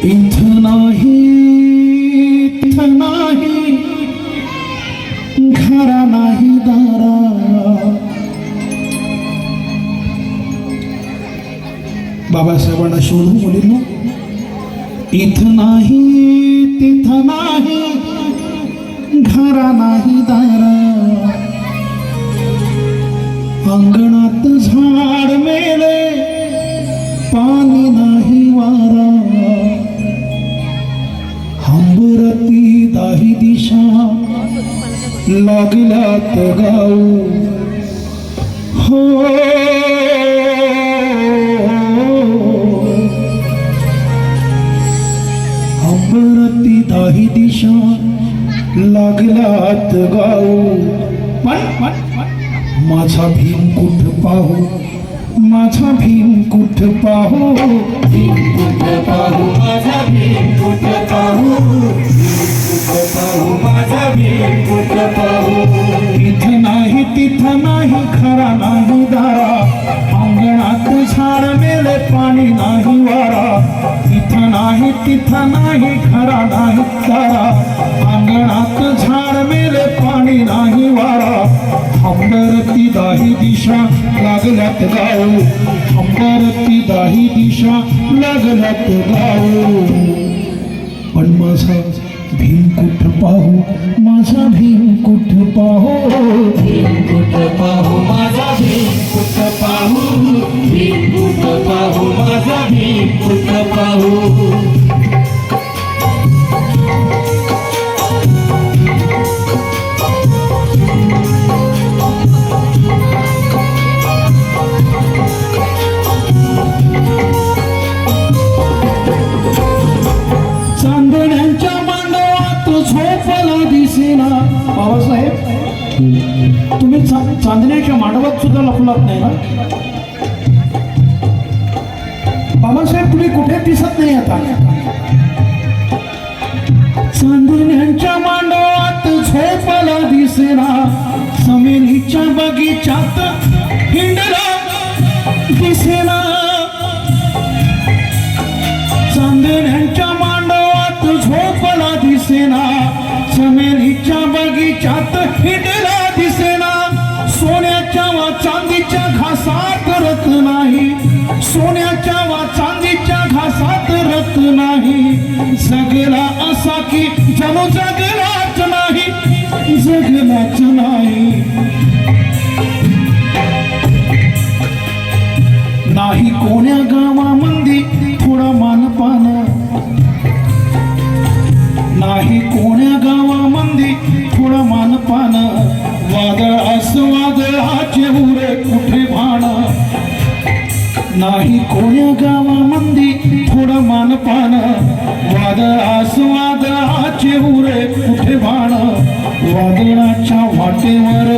इथं नाही तिथं नाही घरा नाही दारा बाबासाहेबांना शोधून मुलींनो इथं नाही तिथं नाही घरा नाही दारा अंगणात झाड मेले पाणी नाही वारा हंबरती दाही दिशा लागल्यात गाऊ हो हंबरती दाही दिशा लागल्यात गाऊ माझा भीम कुठ पाहू माझा भीम कुठ पाहू भीम कुठ पाहू माझा भीम कुठ पाहू माझा भीम कुठ पाहू इथं नाही तिथं नाही खरा नाही दारा अंगणात झाड मेले पाणी नाही वारा इथं नाही तिथं नाही खरा नाही दारा अंगणात झाड मेले पाणी नाही वारा हंबरती दाही दिशा लागल्यात गाऊ हंबरती दाही दिशा लागल्यात गाऊ पण माझा भीम कुठ पाहू माझा भीम कुठ पाहू भीम कुठ पाहू माझा भीम कुठ पाहू भीम कुठ पाहू माझा भीम कुठ पाहू चांदण्यांच्या मांडवात झोपला दिसेना बाबासाहेब तुम्ही चांदण्याच्या मांडवात सुद्धा लपलात नाही ना बाबासाहेब तुम्ही कुठे दिसत नाही आता चांदण्यांच्या मांडवात झोपला दिसेना समेलीच्या बगीचात हिंडला दिसेना चांदण्यांच्या मांडवात झोपला दिसेना चमेलीच्या बगीचात हिंडला दिसेना सोन्याच्या वा चांदीच्या घासात रत नाही सोन्याच्या वा चांदीच्या घासात रत नाही जगला असा की जणू जगलाच नाही जगलाच नाही नाही कोण्या गावामध्ये थोडा मानपान नाही कोण्या गावामध्ये थोडा मानपान वादळ असं वादळाचे उरे कुठे भाण नाही कोण्या गावामध्ये थोडा मानपान वादळ असं वादळाचे उरे कुठे भाण वादळाच्या वाटेवर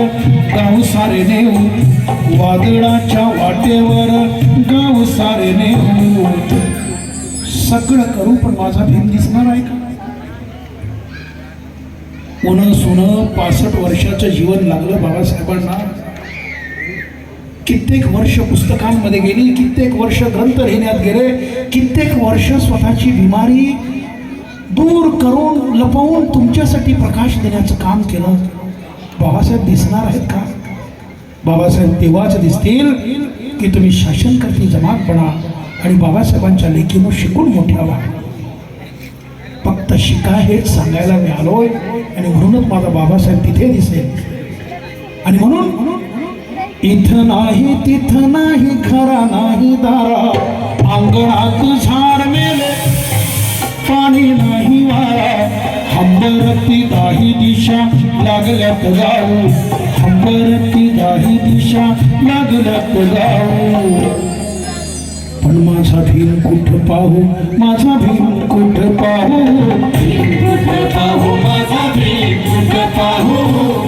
गाव सारे नेऊ वादळाच्या वाटेवर गाव सारे नेऊ सगळं करू पण माझा भीम दिसणार आहे का उन्ह सुनं 65 वर्षाचं जीवन लागलं बाबासाहेबांना कित्येक वर्ष पुस्तकांमध्ये गेली कित्येक वर्ष ग्रंथ लिहिण्यात गेले कित्येक वर्ष स्वतःची बिमारी दूर करून लपवून तुमच्यासाठी प्रकाश देण्याचं काम केलं बाबासाहेब दिसणार आहेत का बाबासाहेब तेव्हाच दिसतील की तुम्ही शासनकर्ती जमात बना आणि बाबासाहेबांच्या लेखीनं शिकून मोठ्या व्हा फक्त शिका हेच सांगायला मी आलोय आणि म्हणूनच माझा बाबासाहेब तिथे दिसेल आणि म्हणून इथं नाही तिथं नाही खरा नाही दारा अंगणात झाड मेले पाणी नाही वारा हंबरती दाही दिशा लागल्यात गाऊ हंबरती दाही दिशा लागल्यात गाऊ पण माझा भीम कुठ पाहू माझा भीम कुठ पाहू भीम कुठ पाहू माझा भीम कुठ पाहू